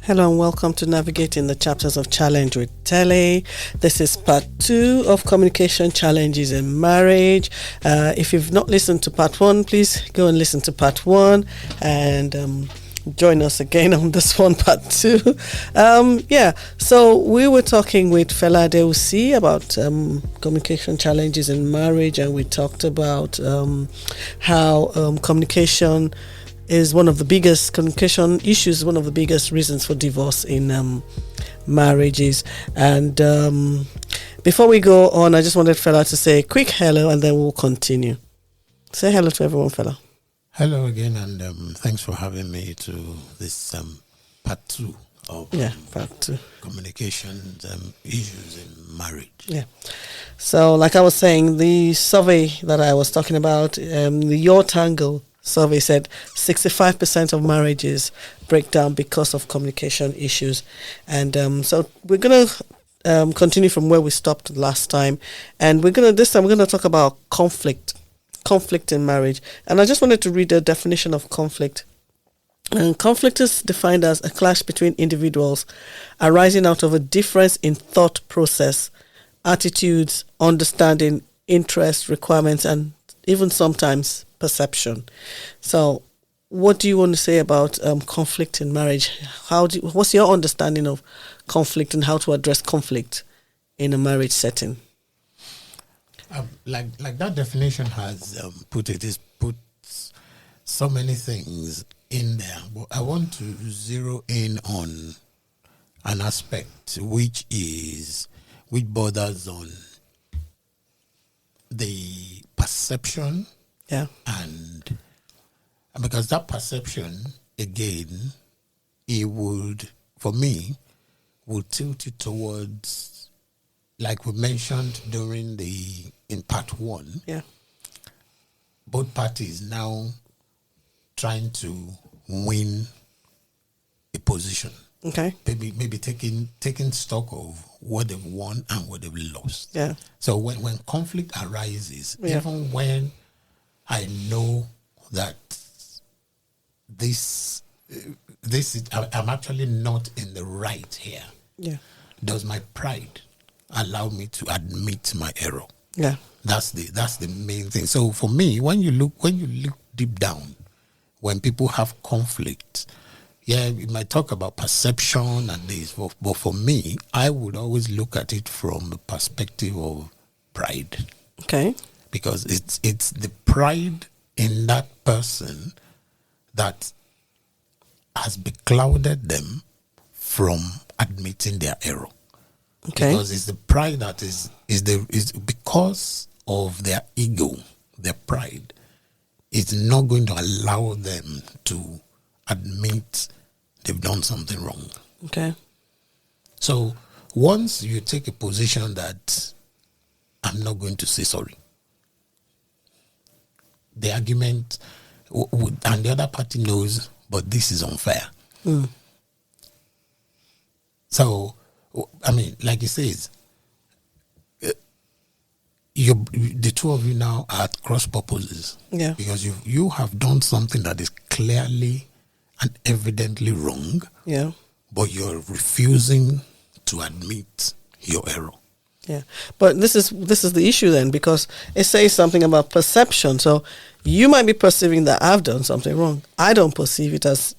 Hello and welcome to Navigating the Chapters of Challenge with Tele. This is part 2 of communication challenges in marriage. If you've not listened to part 1, please go and listen to part 1 and join us again on this one, part 2. So we were talking with Fela Adewusi about communication challenges in marriage, and we talked about how communication issues, one of the biggest reasons for divorce in marriages. And before we go on, I just wanted Fela to say a quick hello and then we'll continue. Say hello to everyone, Fela. Hello again, and thanks for having me to this part 2 of part 2 communication issues in marriage. Yeah. So like I was saying, the survey that I was talking about, the Your Tangle survey said 65% of marriages break down because of communication issues. And so we're going to continue from where we stopped last time. And this time we're going to talk about conflict in marriage. And I just wanted to read the definition of conflict. And conflict is defined as a clash between individuals arising out of a difference in thought process, attitudes, understanding, interests, requirements, and even sometimes perception. So what do you want to say about conflict in marriage? What's your understanding of conflict and how to address conflict in a marriage setting? Like that definition has put so many things in there, but I want to zero in on an aspect which borders on the perception. Yeah. And because that perception, again, for me, would tilt it towards, like we mentioned in part 1. Yeah. Both parties now trying to win a position. Okay. Maybe taking stock of what they've won and what they've lost. Yeah. So when conflict arises, even when I know that this is, I'm actually not in the right here. Yeah. Does my pride allow me to admit my error? Yeah. That's the main thing. So for me, when you look deep down, when people have conflict, we might talk about perception and this, but for me, I would always look at it from the perspective of pride. Okay. Because it's the pride in that person that has beclouded them from admitting their error. Okay. Because it's the pride that is because of their ego, their pride. It's not going to allow them to admit they've done something wrong. Okay. So once you take a position that I'm not going to say sorry, the argument, and the other party knows, but this is unfair. Mm. So, I mean, like it says, the two of you now are at cross purposes. Yeah. Because you have done something that is clearly and evidently wrong. Yeah. But you're refusing to admit your error. Yeah, but this is the issue then, because it says something about perception. So you might be perceiving that I've done something wrong. I don't perceive it as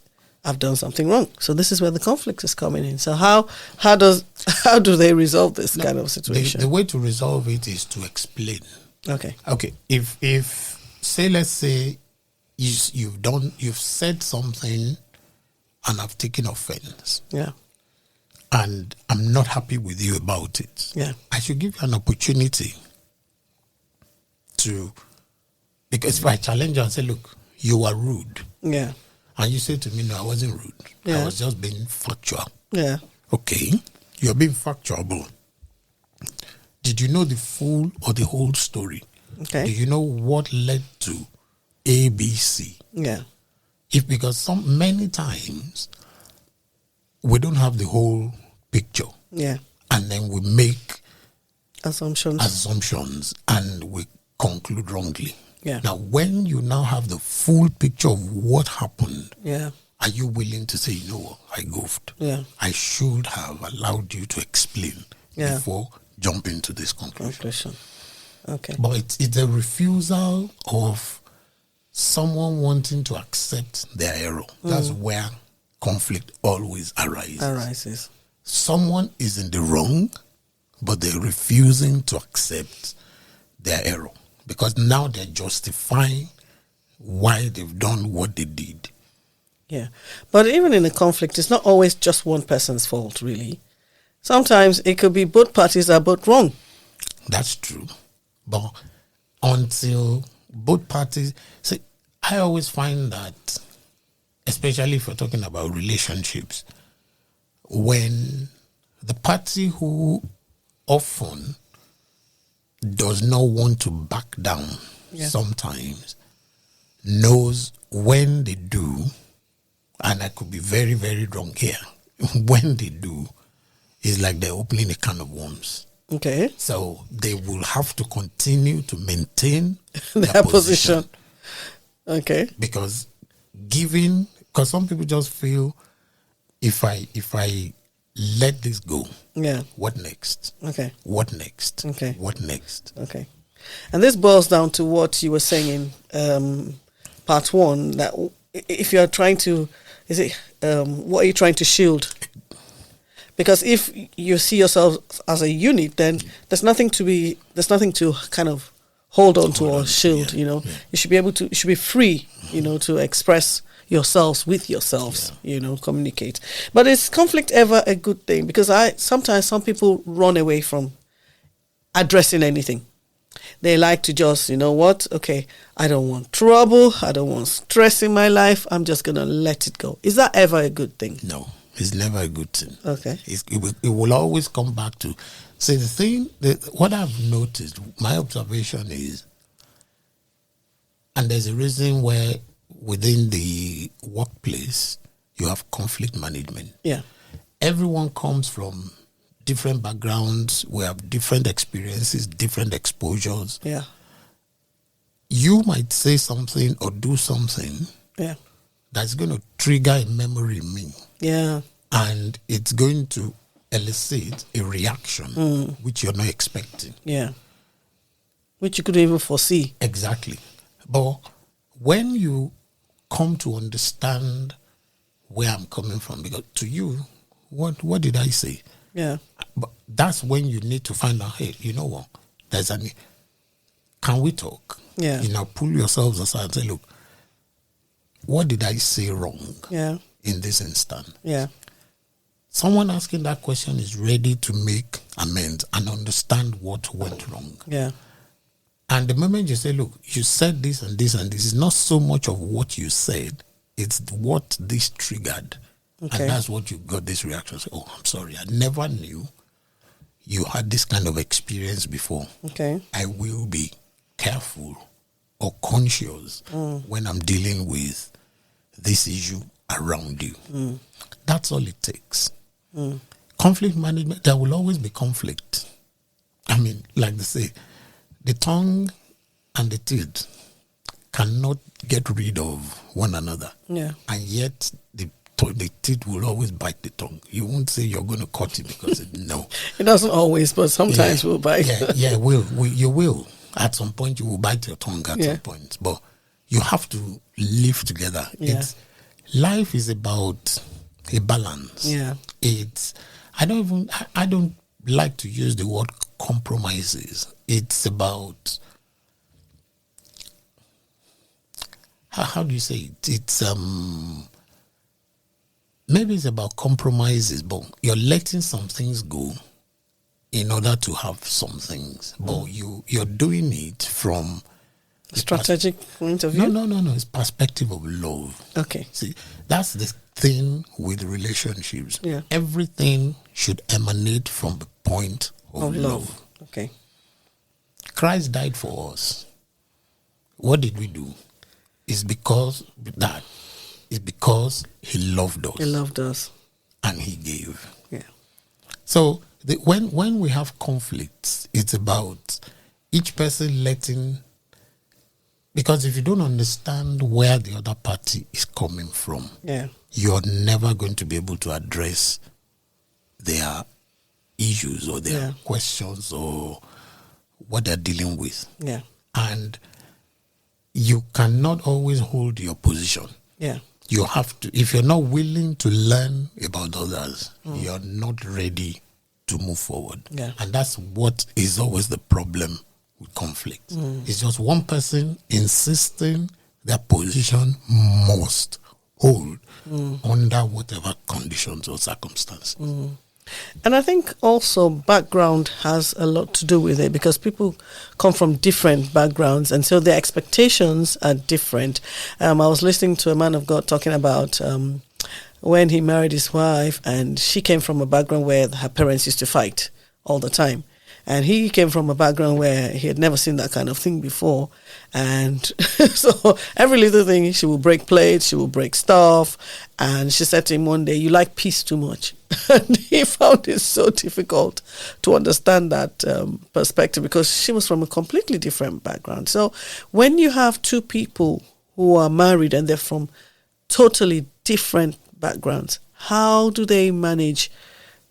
I've done something wrong. So this is where the conflict is coming in. So how do they resolve this kind of situation? The way to resolve it is to explain. Okay. If let's say you've said something and I've taken offense. Yeah. And I'm not happy with you about it. Yeah. I should give you an opportunity because if I challenge you and say, look, you are rude. Yeah. And you say to me, no, I wasn't rude. Yeah. I was just being factual. Yeah. Okay. You're being factual, but did you know the full or the whole story? Okay. Do you know what led to ABC? Yeah. Because many times we don't have the whole picture. Yeah. And then we make assumptions and we conclude wrongly. Yeah. Now, when you now have the full picture of what happened, yeah, are you willing to say, you know what, I goofed? Yeah. I should have allowed you to explain before jumping to this conclusion. Okay. But it's a refusal of someone wanting to accept their error. That's where conflict always arises. Someone is in the wrong, but they're refusing to accept their error because now they're justifying why they've done what they did. Yeah. But even in a conflict, it's not always just one person's fault, really. Sometimes it could be both parties are both wrong. That's true. But until both parties... See, I always find that, especially if we're talking about relationships, when the party who often does not want to back down sometimes knows when they do, and I could be very, very wrong here, when they do, it's like they're opening a can of worms. Okay. So they will have to continue to maintain their position. Okay. Because some people just feel if I let this go, what next? Okay. What next? Okay. What next? Okay. And this boils down to what you were saying in part one, that if you're trying to, what are you trying to shield? Because if you see yourself as a unit, then there's nothing to kind of hold on to or shield, You should be free, to express yourselves with yourselves, communicate. But is conflict ever a good thing? Because sometimes some people run away from addressing anything. They like to just, okay, I don't want trouble, I don't want stress in my life, I'm just going to let it go. Is that ever a good thing? No, it's never a good thing. Okay. It will always come back to, what I've noticed, my observation is, and there's a reason where within the workplace, you have conflict management. Yeah. Everyone comes from different backgrounds. We have different experiences, different exposures. Yeah. You might say something or do something that's going to trigger a memory in me. Yeah. And it's going to elicit a reaction which you're not expecting. Yeah. Which you couldn't even foresee. Exactly. But when you come to understand where I'm coming from, because to you, what did I say? Yeah. But that's when you need to find out, hey, you know what? Can we talk? Yeah. Pull yourselves aside and say, look, what did I say wrong in this instant? Yeah. Someone asking that question is ready to make amends and understand what went wrong. Yeah. And the moment you say, look, you said this and this and this, is not so much of what you said, it's what this triggered. Okay. And that's what you got this reaction. Say, oh, I'm sorry, I never knew you had this kind of experience before. Okay. I will be careful or conscious when I'm dealing with this issue around you. That's all it takes. Conflict management, there will always be conflict. I mean, like they say, the tongue and the teeth cannot get rid of one another. Yeah. And yet the teeth will always bite the tongue. You won't say you're going to cut it because no. It doesn't always, but sometimes we'll bite. You will. At some point, you will bite your tongue at some point. But you have to live together. Yeah. Life is about a balance. Yeah. I don't like to use the word compromises. It's about, how do you say it? It's maybe it's about compromises, but you're letting some things go in order to have some things. But you're doing it from a strategic point of view? No. It's perspective of love. Okay. See, that's the thing with relationships. Yeah. Everything should emanate from the point of love. Okay. Christ died for us. What did we do? It's because he loved us. He loved us. And he gave. Yeah. So when we have conflicts, it's about each person letting... Because if you don't understand where the other party is coming from, you're never going to be able to address their issues or their questions or what they're dealing with. Yeah. And you cannot always hold your position. Yeah. You have to, if you're not willing to learn about others, you're not ready to move forward. Yeah. And that's what is always the problem with conflict. It's just one person insisting their position must hold under whatever conditions or circumstances. And I think also background has a lot to do with it, because people come from different backgrounds, and so their expectations are different. I was listening to a man of God talking about when he married his wife, and she came from a background where her parents used to fight all the time. And he came from a background where he had never seen that kind of thing before. And so every little thing, she will break plates, she will break stuff. And she said to him one day, "You like peace too much." And he found it so difficult to understand that perspective, because she was from a completely different background. So when you have two people who are married and they're from totally different backgrounds, how do they manage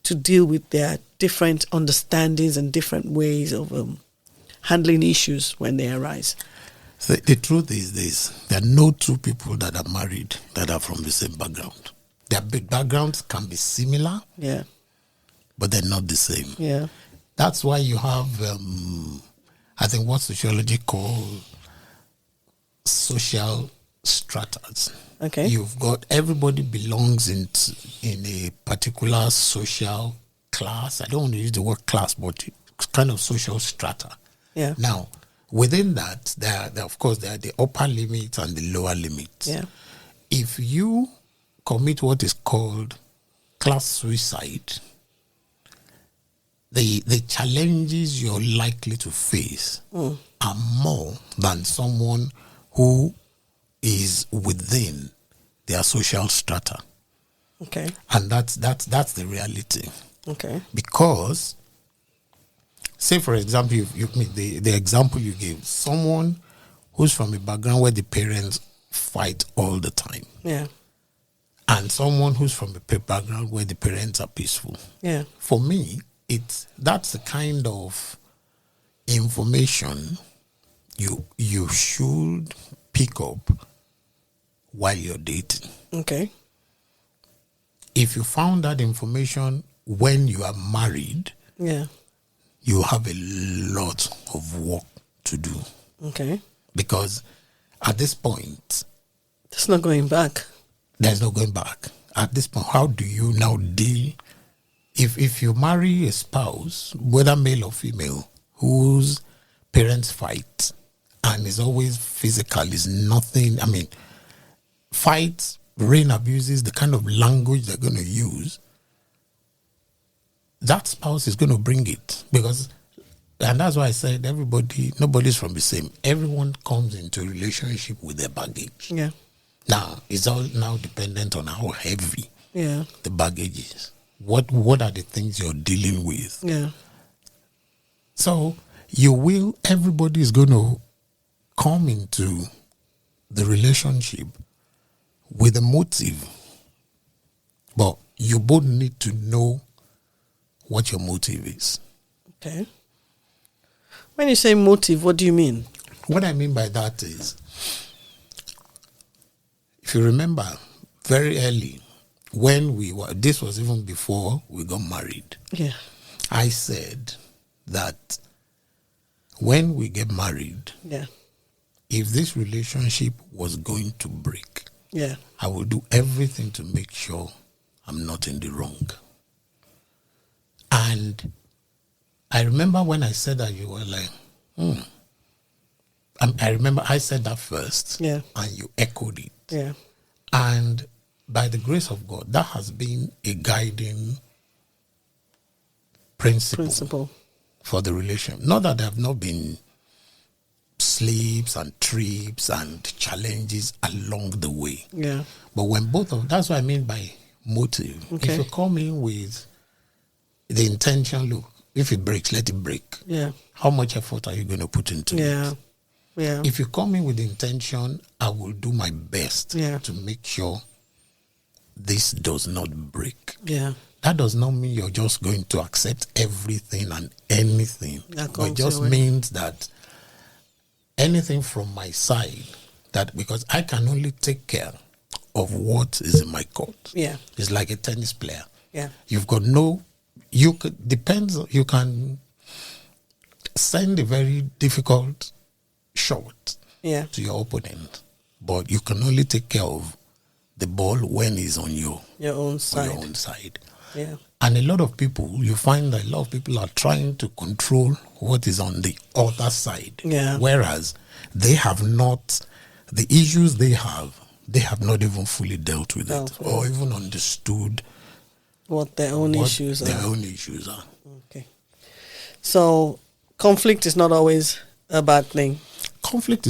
to deal with their different understandings and different ways of handling issues when they arise? The truth is this: there are no two people that are married that are from the same background. Their backgrounds can be similar, but they're not the same. Yeah. That's why you have, I think, what sociology calls social stratas. Okay. You've got, everybody belongs in a particular social class. I don't want to use the word class, but it's kind of social strata. Yeah. Now, within that, there of course, there are the upper limits and the lower limits. Yeah. If you commit what is called class suicide, the challenges you're likely to face are more than someone who is within their social strata. Okay. And that's the reality. Okay. Because, say for example, the example you gave, someone who's from a background where the parents fight all the time. Yeah. And someone who's from a background where the parents are peaceful. Yeah. For me, that's the kind of information you should pick up while you're dating. Okay. If you found that information when you are married, you have a lot of work to do. Okay. Because at this point, there's no going back. There's no going back. At this point, how do you now deal if you marry a spouse, whether male or female, whose parents fight and is always physical, is nothing, I mean, fights, rain abuses, the kind of language they're going to use, that spouse is going to bring it. Because, and that's why I said nobody's from the same. Everyone comes into a relationship with their baggage. Yeah. Now, it's all now dependent on how heavy the baggage is. What are the things you're dealing with? Yeah. So everybody is going to come into the relationship with a motive. But you both need to know what your motive is. Okay. When you say motive, what do you mean? What I mean by that is, if you remember very early, when this was even before we got married. Yeah. I said that when we get married, if this relationship was going to break, I will do everything to make sure I'm not in the wrong. And I remember when I said that, you were like, I remember I said that first, and you echoed it. Yeah. And by the grace of God, that has been a guiding principle for the relationship. Not that there have not been slips and trips and challenges along the way. Yeah. But when that's what I mean by motive. Okay. If you come in with the intention, look, if it breaks, let it break. Yeah. How much effort are you going to put into it? Yeah. If you come in with the intention, I will do my best Yeah. to make sure this does not break. Yeah. That does not mean you're just going to accept everything and anything. That But it comes just your way. means that anything from my side, that because I can only take care of what is in my court. Yeah. It's like a tennis player. Yeah. You've got you can send a very difficult shot Yeah. to your opponent, but you can only take care of the ball when it's on Your own on side. your own side. Yeah. And a lot of people, you find that a lot of people are trying to control what is on the other side. Yeah. Whereas they have not, the issues they have not even fully dealt with it or even understood What their own what issues their are. own issues are. Okay. So conflict is not always a bad thing. Conflict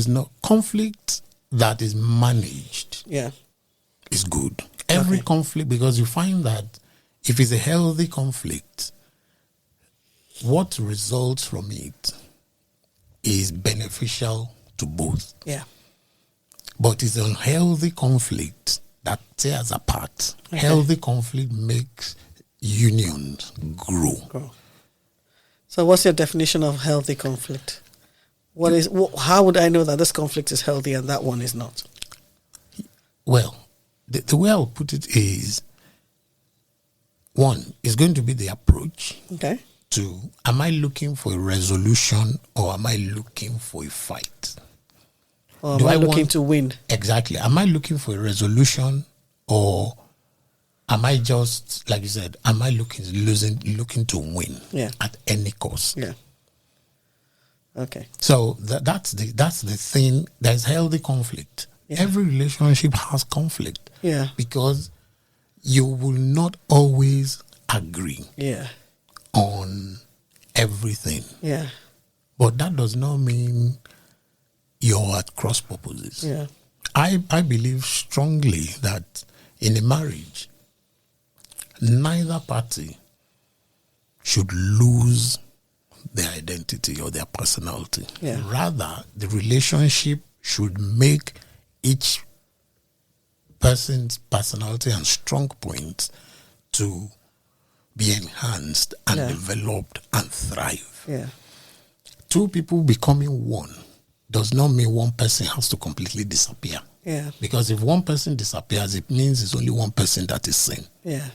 that is managed Yeah. is good. Every conflict, because you find that if it's a healthy conflict, what results from it is beneficial to both. Yeah. But it's unhealthy conflict that tears apart. Okay. Healthy conflict makes unions grow. So what's your definition of healthy conflict? How would I know that this conflict is healthy and that one is not? Well, the way I'll put it is, one is going to be the approach. Okay. Two, am I looking for a resolution or am I looking for a fight? Or am I looking to win? Exactly. Am I looking for a resolution or am I just, like you said, am I looking to win at any cost? Yeah. Okay. So that's the thing. There's healthy conflict. Yeah. Every relationship has conflict. Yeah. Because you will not always agree Yeah. on everything. Yeah. But that does not mean you're at cross purposes. Yeah. I believe strongly that in a marriage, neither party should lose their identity or their personality. Yeah. Rather, the relationship should make each person's personality and strong points to be enhanced and developed and thrive. Yeah. Two people becoming one does not mean one person has to completely disappear. Yeah. Because if one person disappears, it means it's only one person that is sane. Yeah.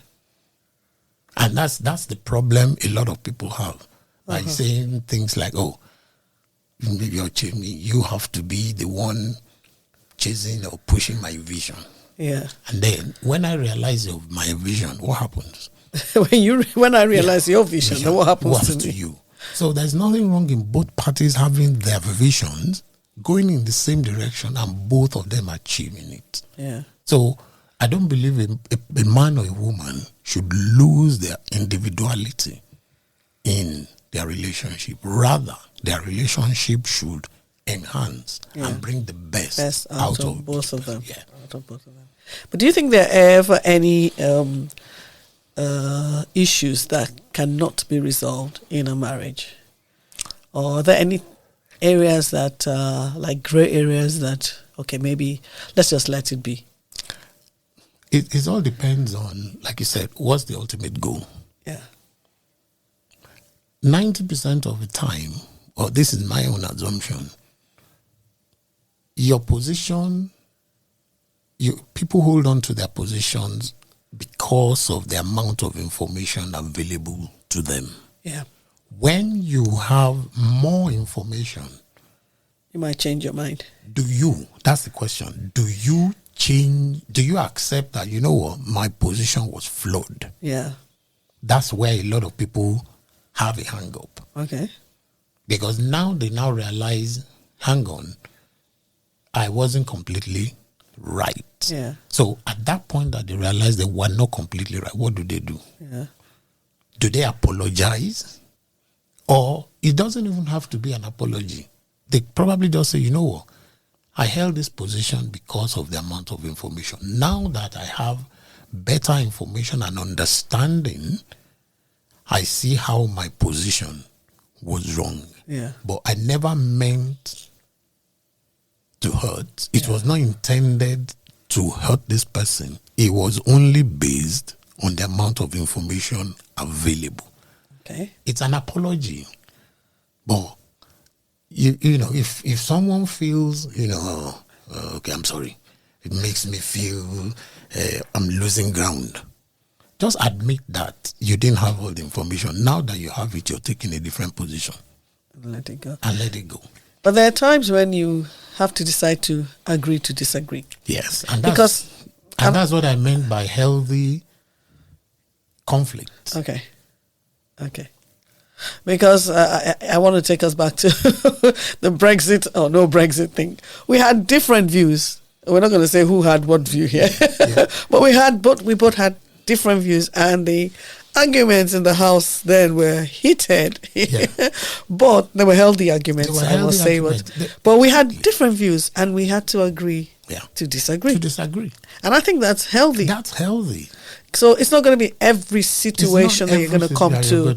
And that's the problem a lot of people have. By saying things like, oh, you're chasing me, you have to be the one chasing or pushing my vision. Yeah. And then when I realize of my vision, what happens? when I realize your vision, then what happens to me? you? So there's nothing wrong in both parties having their visions going in the same direction and both of them achieving it. Yeah. So I don't believe a man or a woman should lose their individuality in their relationship. Rather, their relationship should enhance and bring the best out of both of them. Yeah. Out of both of them. But do you think there are ever any issues that cannot be resolved in a marriage? Or are there any areas that, like gray areas that, okay, maybe let's just let it be? It all depends on, like you said, what's the ultimate goal? Yeah. 90% of the time, or this is my own assumption, your position, people hold on to their positions because of the amount of information available to them. Yeah. When you have more information, you might change your mind. That's the question, do you accept that, you know what, my position was flawed? Yeah. That's where a lot of people have a hang up. Okay. Because they now realize, hang on, I wasn't completely right. Yeah. So at that point that they realize they were not completely right, what do? Yeah. Do they apologize? Or it doesn't even have to be an apology. They probably just say, you know what, I held this position because of the amount of information. Now that I have better information and understanding, I see how my position was wrong. Yeah. But I never meant to hurt. It was not intended to hurt this person. It was only based on the amount of information available. Okay. It's an apology. But, you know, if someone feels, okay, I'm sorry, it makes me feel I'm losing ground, just admit that you didn't have all the information. Now that you have it, you're taking a different position. Let it go. And let it go. But there are times when you have to decide to agree to disagree. Yes. And that's what I meant by healthy conflict. Okay. Because I want to take us back to the Brexit or no Brexit thing. We had different views. We're not going to say who had what view here. Yeah. But we both had different views, and the arguments in the house then were heated. Yeah. But they were healthy arguments, I must say. But we had different views, and we had to agree to disagree. And I think that's healthy. So it's not going to be every situation that you're going to come to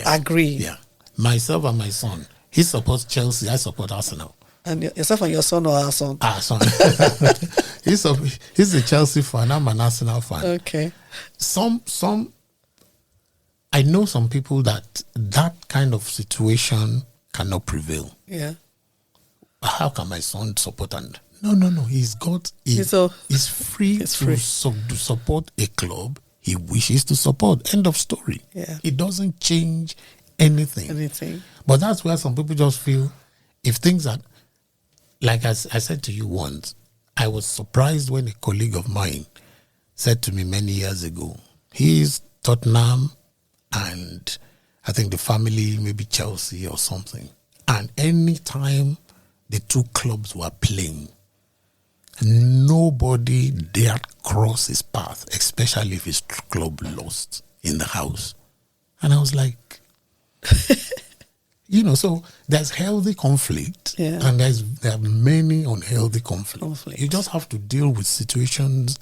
agree. Yeah. Myself and my son, he supports Chelsea, I support Arsenal. And yourself and your son or our son? Our son. He's a Chelsea fan, I'm an Arsenal fan. Okay. I know some people that kind of situation cannot prevail. Yeah. How can my son support? And no. He's free to support a club he wishes to support. End of story. Yeah. It doesn't change anything. But that's where some people just feel if things are, like I said to you once, I was surprised when a colleague of mine said to me many years ago, he's Tottenham and I think the family, maybe Chelsea or something. And any time the two clubs were playing, nobody dared cross his path, especially if his club lost in the house. And I was like, so there's healthy conflict, and there are many unhealthy conflicts. You just have to deal with situations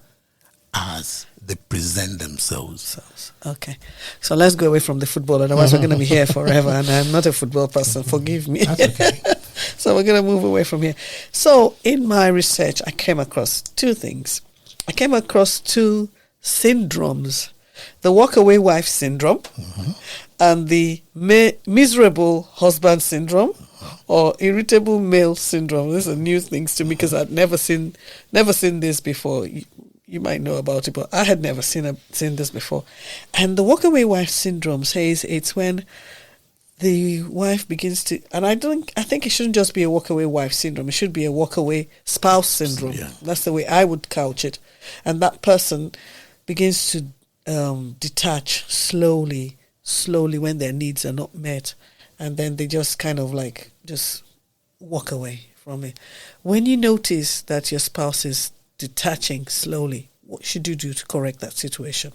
as they present themselves. Okay. So let's go away from the football, otherwise we're going to be here forever, and I'm not a football person, forgive me. That's okay. So we're going to move away from here. So in my research, I came across two things. I came across two syndromes. The walk-away wife syndrome and the miserable husband syndrome or irritable male syndrome. These are new things to me because I'd never seen this before. You might know about it, but I had never seen this before. And the walk-away wife syndrome says it's when the wife begins to, and I think it shouldn't just be a walk-away wife syndrome. It should be a walk-away spouse syndrome. Yeah. That's the way I would couch it. And that person begins to detach slowly when their needs are not met, and then they just kind of like just walk away from it. When you notice that your spouse is detaching slowly, what should you do to correct that situation?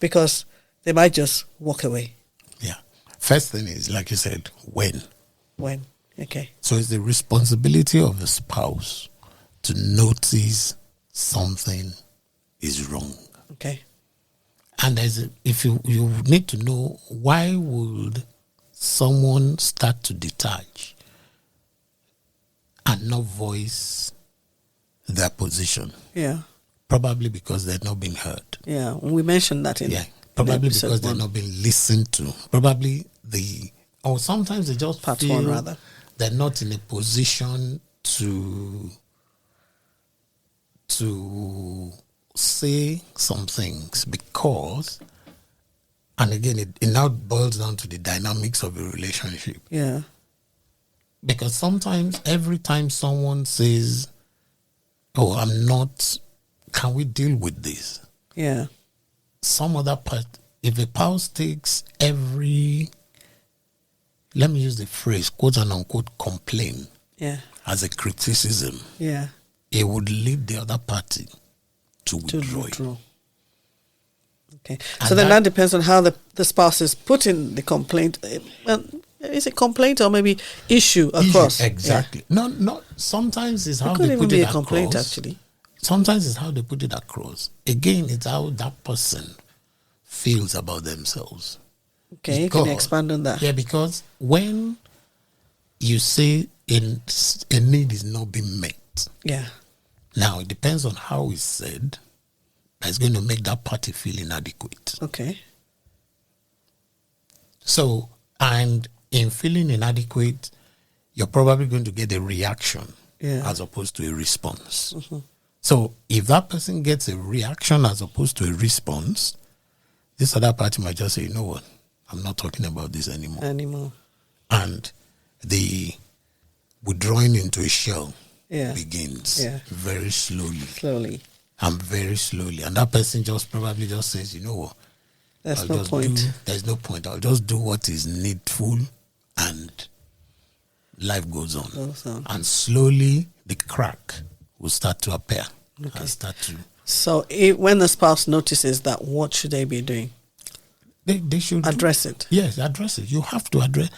Because they might just walk away. Yeah. First thing is, like you said, when. Okay. So it's the responsibility of the spouse to notice something is wrong. Okay. And if you need to know, why would someone start to detach and not voice their position? Yeah. Probably because they're not being heard. Yeah, we mentioned that in probably because they're not being listened to. Probably or sometimes they just part feel one rather. They're not in a position to say some things because, and again, it now boils down to the dynamics of a relationship. Yeah. Because sometimes, every time someone says, "Oh, I'm not," can we deal with this? Yeah. Some other part, if a spouse takes every, let me use the phrase, quote and unquote, complaint as a criticism, it would lead the other party to withdraw. Okay. And so then that depends on how the spouse is putting the complaint. Is it complaint or maybe issue across? Exactly. Yeah. No. Sometimes it's how they put it across. It could even be a complaint, actually. Sometimes it's how they put it across. Again, it's how that person feels about themselves. Okay, can you expand on that? Yeah, because when you say a need is not being met. Yeah. Now, it depends on how it's said. That's going to make that party feel inadequate. Okay. So, and in feeling inadequate, you're probably going to get a reaction as opposed to a response. Mm-hmm. So, if that person gets a reaction as opposed to a response, this other party might just say, you know what, I'm not talking about this anymore. And the withdrawing into a shell begins very slowly. And very slowly. And that person just probably just says, you know what, there's no point. There's no point. I'll just do what is needful and life goes on. And slowly the crack will start to appear. Okay. And start to. So when the spouse notices that, what should they be doing? They should address it. Yes, address it. You have to address.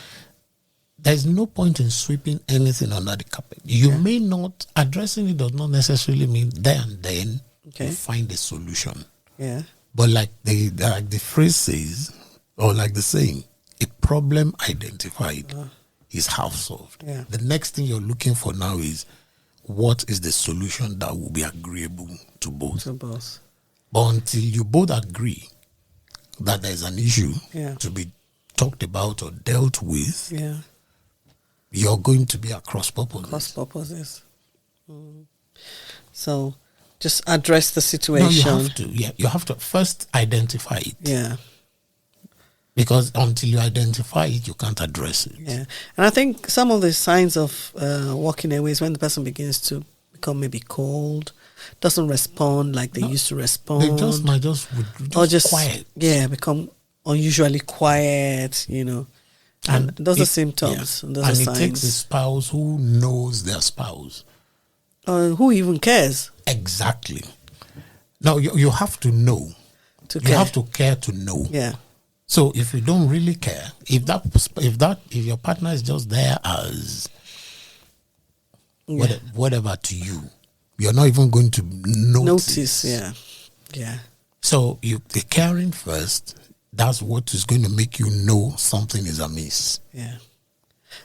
There's no point in sweeping anything under the carpet. You may not, addressing it does not necessarily mean there and then you find a solution. Yeah. But like the phrase says, or like the saying, a problem identified is half solved. Yeah. The next thing you're looking for now is, what is the solution that will be agreeable to both? But until you both agree that there's an issue to be talked about or dealt with, you're going to be at cross purposes. So just address the situation. No, you have to. Yeah, you have to first identify it. Yeah. Because until you identify it, you can't address it. Yeah. And I think some of the signs of walking away is when the person begins to become maybe cold, doesn't respond like they used to respond. They might just quiet. Yeah, become unusually quiet, you know. And those are symptoms. Yeah. Those are signs. And it takes a spouse who knows their spouse. Who even cares? Exactly. Now, you have to know. You have to care to know. Yeah. So if you don't really care, if your partner is just there as whatever to you, you're not even going to notice. Yeah. So the caring first, that's what is going to make you know something is amiss. Yeah.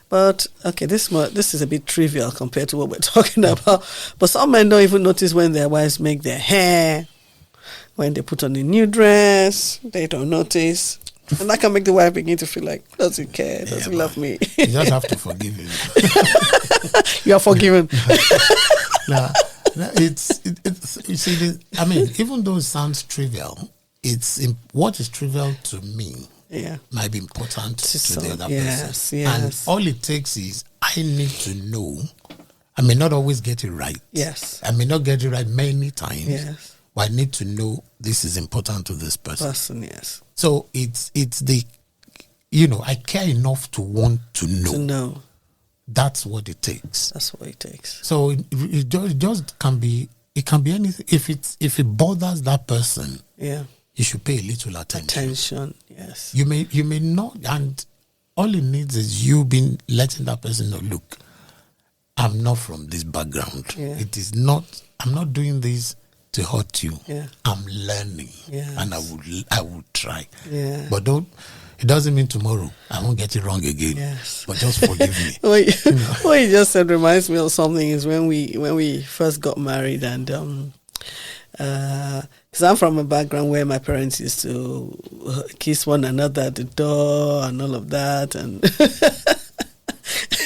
But okay, this is a bit trivial compared to what we're talking about. But some men don't even notice when their wives make their hair, when they put on a new dress, they don't notice. And that can make the wife begin to feel like, doesn't care, doesn't love me. You just have to forgive him. You are forgiven. You see, I mean, even though it sounds trivial, what is trivial to me might be important to the other person. Yes. And all it takes is, I need to know. I may not always get it right. Yes. I may not get it right many times. Yes. But I need to know this is important to this person. Yes. So it's the, I care enough to want to know. To know. That's what it takes. That's what it takes. So it just can be, it can be anything. If it bothers that person, you should pay a little attention. Yes. You may not, and all it needs is you being letting that person know, look, I'm not from this background. Yeah. It is not, I'm not doing this to hurt you. Yeah. I'm learning. Yes. And I would try. Yeah. But it doesn't mean tomorrow I won't get it wrong again. Yes. But just forgive me. What you just said reminds me of something is when we first got married, and because I'm from a background where my parents used to kiss one another at the door and all of that, and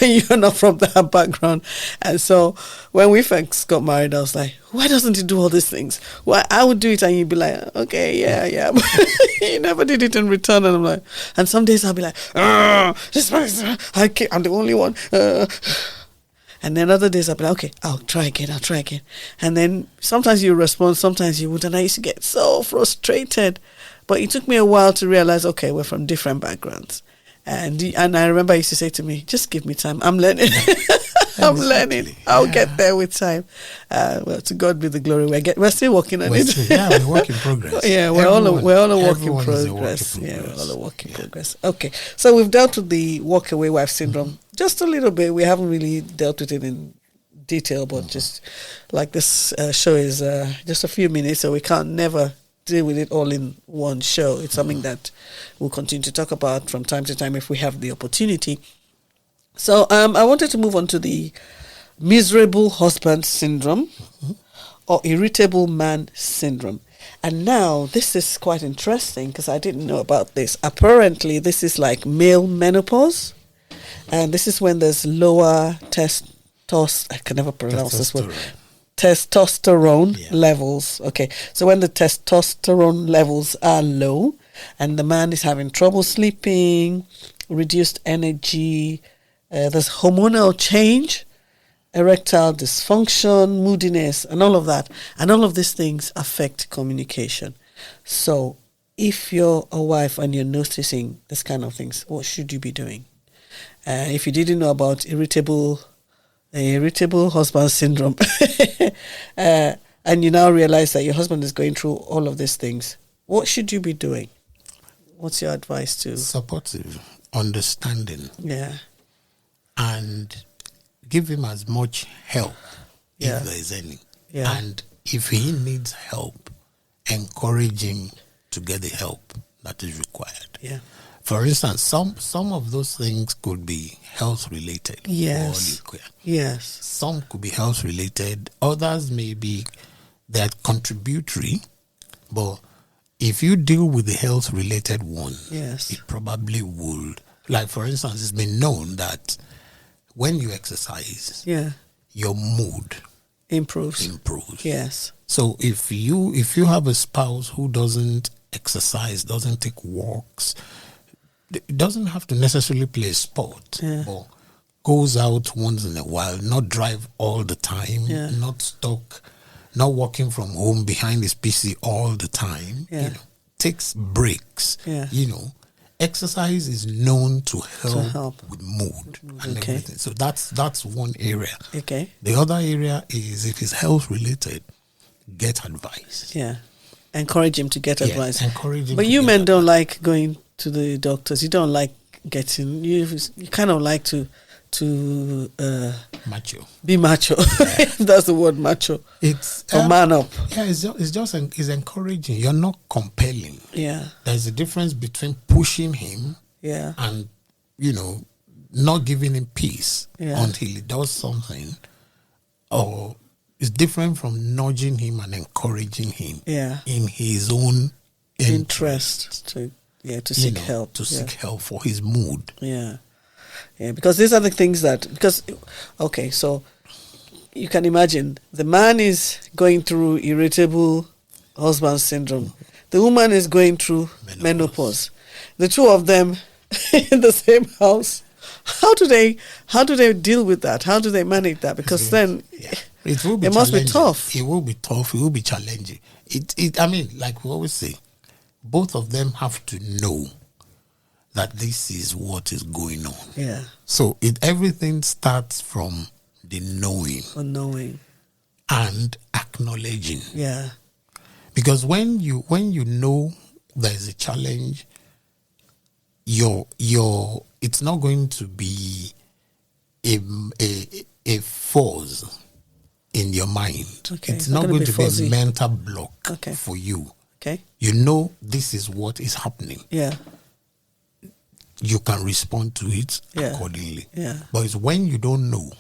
you're not from that background. And so when we first got married, I was like, why doesn't he do all these things? Why I would do it and you'd be like, okay, yeah. But he never did it in return. And I'm like, and some days I'll be like, this person, I'm the only one. And then other days I'll be like, okay, I'll try again. And then sometimes you respond, sometimes you wouldn't. And I used to get so frustrated. But it took me a while to realize, okay, we're from different backgrounds. And I remember he used to say to me, just give me time. I'm learning. I'm learning. I'll get there with time. Well, to God be the glory. We're still working on it. We're work in progress. Yeah, we're all a work in progress. Yeah, we're all a work in progress. Okay, so we've dealt with the walk-away wife syndrome just a little bit. We haven't really dealt with it in detail, but just like this show is just a few minutes, so we can't never deal with it all in one show. It's something that we'll continue to talk about from time to time if we have the opportunity. So I wanted to move on to the miserable husband syndrome or irritable man syndrome. And now this is quite interesting because I didn't know about this. Apparently, this is like male menopause, and this is when there's lower I can never pronounce this word. Testosterone levels. Okay, so when the testosterone levels are low, and the man is having trouble sleeping, reduced energy, there's hormonal change, erectile dysfunction, moodiness, and all of that. And all of these things affect communication. So if you're a wife and you're noticing this kind of things, what should you be doing? If you didn't know about irritable husband syndrome, and you now realize that your husband is going through all of these things, what should you be doing? What's your advice to? Supportive, understanding. Yeah. And give him as much help if there is any. Yeah. And if he needs help, encourage him to get the help that is required. Yeah. For instance, some of those things could be health related. Yes. Yes. Some could be health related. Others maybe they're contributory. But if you deal with the health related one, yes, it probably would. Like for instance, it's been known that when you exercise, your mood improves. Yes. So if you have a spouse who doesn't exercise, doesn't take walks, doesn't have to necessarily play sport, but goes out once in a while, not drive all the time, not stuck, not working from home behind his PC all the time, takes breaks, exercise is known to help with mood and everything. So that's one area. Okay. The other area is if it's health related, get advice. Yeah. Encourage him to get advice. Encourage him. But you men don't like going to the doctors. You don't like getting. You kind of like to macho. Be macho. That's the word, macho. It's man up. Yeah, it's encouraging. You're not compelling. Yeah. There's a difference between pushing him. Yeah. And not giving him peace until he does something, or it's different from nudging him and encouraging him. In his own interest to seek help. To seek help for his mood. Yeah, because these are the things so you can imagine the man is going through irritable husband syndrome. The woman is going through menopause. The two of them in the same house. How do they deal with that? How do they manage that? Because then it must be tough. It will be tough. It will be challenging. I mean, like we always say, both of them have to know that this is what is going on. Yeah. So everything starts from the knowing and acknowledging. Yeah. Because when you know there's a challenge, it's not going to be a force in your mind. Okay. It's not going to be fuzzy. a mental block for you. Okay. You know this is what is happening. Yeah. You can respond to it accordingly. Yeah. But it's when you don't know,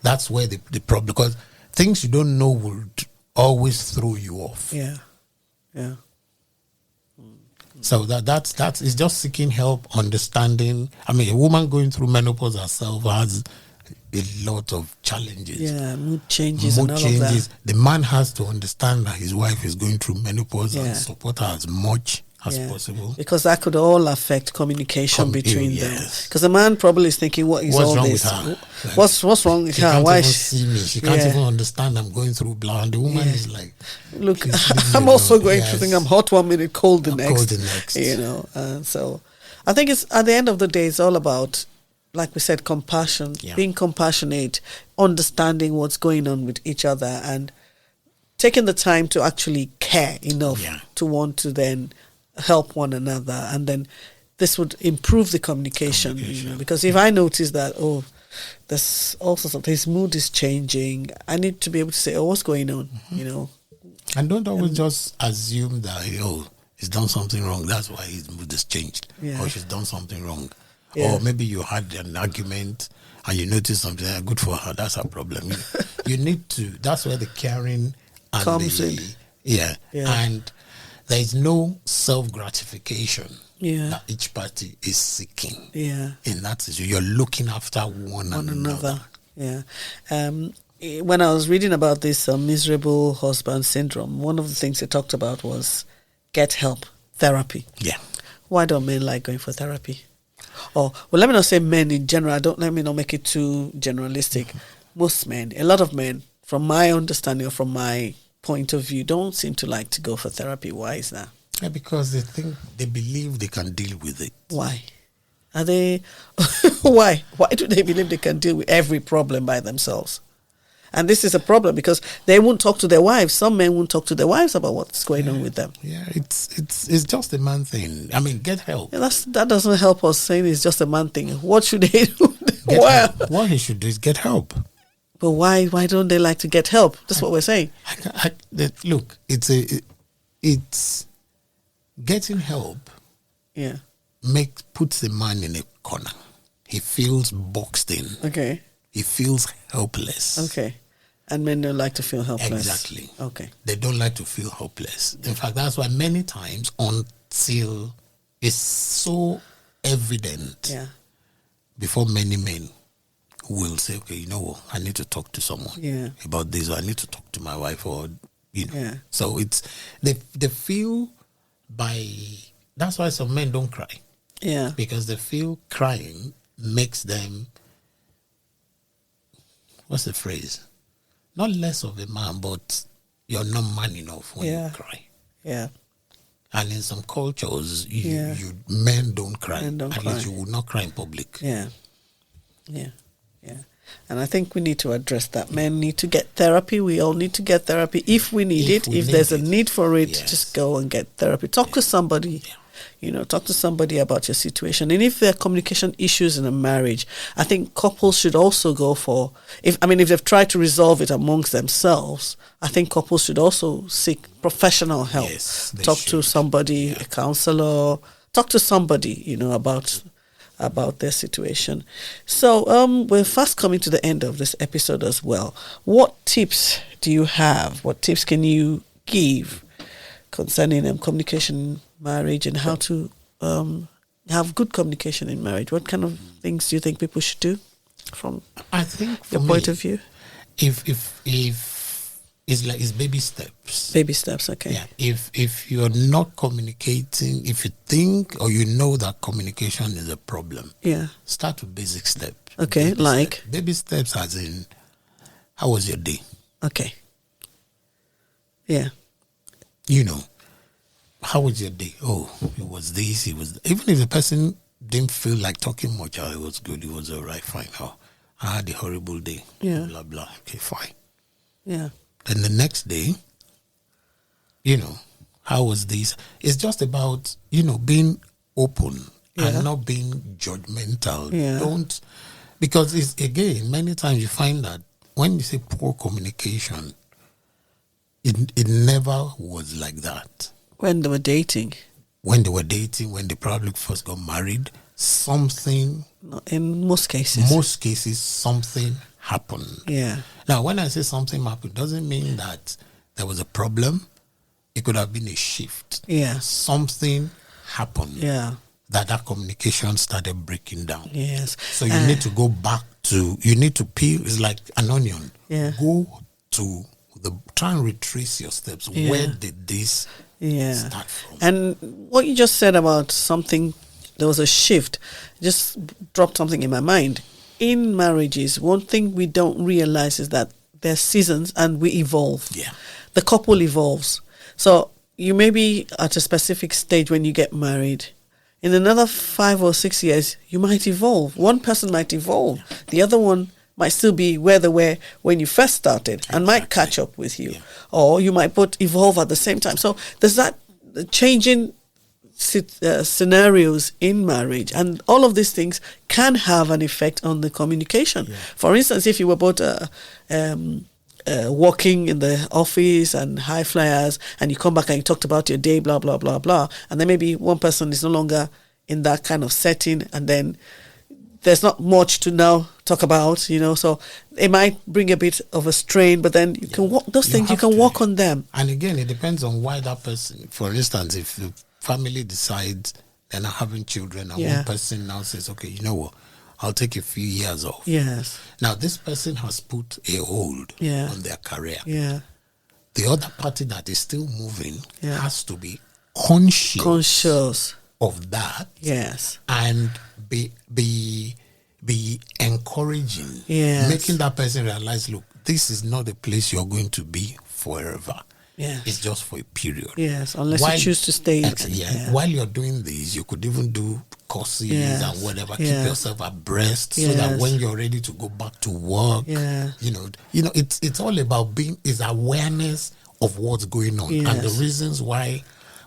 that's where the problem, because things you don't know will always throw you off. Yeah. Yeah. So that's it's just seeking help, understanding. I mean, a woman going through menopause herself has a lot of challenges. Yeah, mood changes and all of that. The man has to understand that his wife is going through menopause and support her as much as possible. Because that could all affect communication between them. Because the man probably is thinking, what's all wrong this? With her? What's wrong with she her? Can't Why even see me? She can't even understand I'm going through blah. And the woman is like, look, I'm also going through things. I'm hot 1 minute, cold the next. So I think it's at the end of the day, it's all about, like we said, compassion, being compassionate, understanding what's going on with each other, and taking the time to actually care enough to want to then help one another. And then this would improve the communication. Because if I notice that, there's all sorts of, his mood is changing, I need to be able to say, what's going on, And don't always just assume that, he's done something wrong, that's why his mood has changed. Or she's done something wrong. Yeah. Or maybe you had an argument and you notice something, good for her, that's her problem. You need to, that's where the caring and Comes in. Yeah. Yeah. And there is no self-gratification Yeah. that each party is seeking. Yeah. In that situation, you're looking after one another. Yeah. When I was reading about this miserable husband syndrome, one of the things they talked about was get help, therapy. Yeah. Why don't men like going for therapy? Or, well, let me not say men in general. Let me not make it too generalistic. Most men, a lot of men, from my understanding or from my point of view, don't seem to like to go for therapy. Why is that? Yeah, because they believe they can deal with it. Why? Are they? Why? Why do they believe they can deal with every problem by themselves? And this is a problem because they won't talk to their wives. Some men won't talk to their wives about what's going on with them. Yeah, it's just a man thing. I mean, get help. Yeah, that doesn't help us saying it's just a man thing. What should they do? What he should do is get help. But why don't they like to get help? That's what we're saying. Look, it's getting help. Yeah. Puts the man in a corner. He feels boxed in. Okay. He feels helpless. Okay. And men don't like to feel helpless. Exactly. Okay. They don't like to feel helpless. In fact, that's why many times until it's so evident, Yeah. before many men will say, okay, you know what, I need to talk to someone about this, or I need to talk to my wife, or, Yeah. So it's, they feel that's why some men don't cry. Yeah. Because they feel crying makes them, what's the phrase? Not less of a man, but you're not man enough when you cry. Yeah. And in some cultures, men don't cry. Men don't At cry. least you will not cry in public. Yeah. Yeah. Yeah. And I think we need to address that. Men need to get therapy. We all need to get therapy if we need it. If there's a need for it, just go and get therapy. Talk to somebody. Yeah. Talk to somebody about your situation. And if there are communication issues in a marriage, I think couples should also go for, if they've tried to resolve it amongst themselves, I think couples should also seek professional help. Yes, they talk to should. somebody, a counselor, talk to somebody, about their situation. So we're fast coming to the end of this episode as well. What tips do you have? What tips can you give concerning communication in marriage and how to have good communication in marriage? What kind of things do you think people should do from your point of view? If it's baby steps. Baby steps, okay. Yeah. If you're not communicating, if you think or you know that communication is a problem, start with basic steps. Okay, baby steps as in, how was your day? Okay. Yeah. How was your day? Oh, it was this, it was... Even if the person didn't feel like talking much, it was good, it was all right, fine. Oh, I had a horrible day. Yeah. Blah, blah. Okay, fine. Yeah. Then the next day, how was this? It's just about, being open and not being judgmental. Yeah. Because it's, again, many times you find that when you say poor communication, it never was like that. When they were dating, when they probably first got married, something... In most cases, something happened. Yeah. Now, when I say something happened, doesn't mean that there was a problem. It could have been a shift. Yeah. Something happened. Yeah. That communication started breaking down. Yes. So you need to go back to... You need to peel... It's like an onion. Yeah. Go to try and retrace your steps. Yeah. Where did this... start from? And what you just said about something, there was a shift, just dropped something in my mind. In marriages, one thing we don't realize is that there's seasons and we evolve. Yeah. The couple evolves. So you may be at a specific stage when you get married. In another 5 or 6 years, you might evolve. One person might evolve. Yeah. The other one might still be where they were when you first started and might catch up with you. Yeah. Or you might both evolve at the same time. So there's that changing scenarios in marriage. And all of these things can have an effect on the communication. Yeah. For instance, if you were both working in the office and high flyers and you come back and you talked about your day, blah, blah, blah, blah, and then maybe one person is no longer in that kind of setting, and then there's not much to now talk about, so it might bring a bit of a strain, but then you can work those things, you can work on them. And again, it depends on why that person, for instance, if the family decides they're not having children and one person now says, okay, you know what, I'll take a few years off. Yes. Now, this person has put a hold on their career. Yeah. The other party that is still moving has to be conscious of that. Yes. And be encouraging. Yes. Making that person realize, look, this is not a place you're going to be forever. Yes. It's just for a period. Yes, unless you choose to stay. While you're doing this, you could even do courses and whatever. Keep yourself abreast so that when you're ready to go back to work, it's all about is awareness of what's going on and the reasons why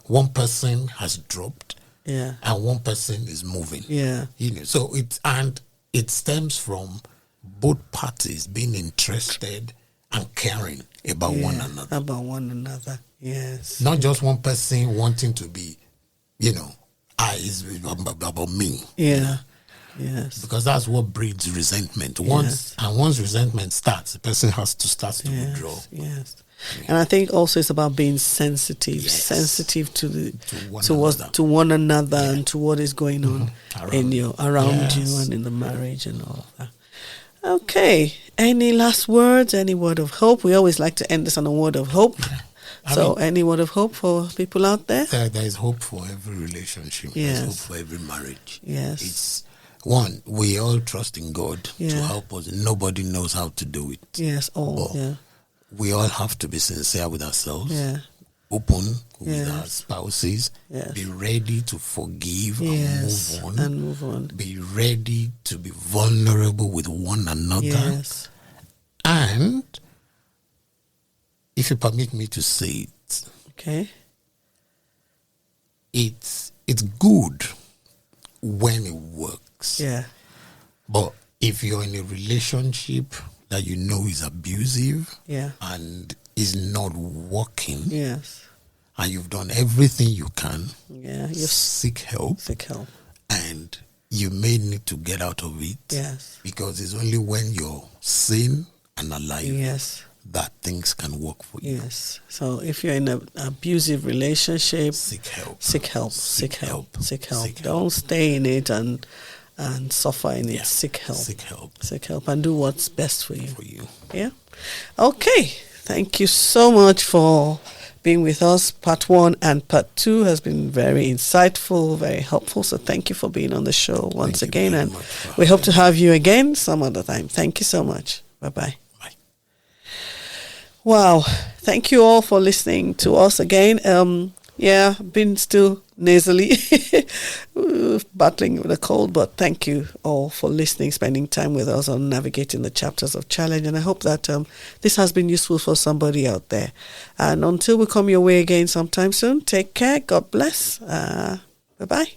one person has dropped and one person is moving. Yeah. So it stems from both parties being interested and caring about one another. About one another, yes. Not just one person wanting to be, it's about me. Yeah, yes. Because that's what breeds resentment. Once resentment starts, the person has to start to withdraw. Yes. And I think also it's about being sensitive to one another and to what is going on around you and in the marriage and all of that. Okay. Any last words? Any word of hope? We always like to end this on a word of hope. Yeah. Any word of hope for people out there? There is hope for every relationship. Yes. There's hope for every marriage. Yes. It's one, we all trust in God to help us. Nobody knows how to do it. Yes, we all have to be sincere with ourselves. Yeah. Open with our spouses. Yes. Be ready to forgive and move on. Be ready to be vulnerable with one another. Yes. And if you permit me to say it, okay, it's good when it works. Yeah. But if you're in a relationship that you know is abusive and is not working, and you've done everything you can, seek help. And you may need to get out of it. Yes. Because it's only when you're sane and alive that things can work for you. Yes. So if you're in an abusive relationship, seek help. Seek help. Don't stay in it and suffer in it. Seek help. Seek help and do what's best for you. Yeah. Okay. Thank you so much for being with us. Part 1 and part 2 has been very insightful, very helpful. So thank you for being on the show once again. And we hope to have you again some other time. Thank you so much. Bye-bye. Bye. Wow. Thank you all for listening to us again. Been still nasally battling with a cold, but thank you all for listening, spending time with us on navigating the chapters of challenge, and I hope that this has been useful for somebody out there. And until we come your way again sometime soon, take care, God bless, bye-bye.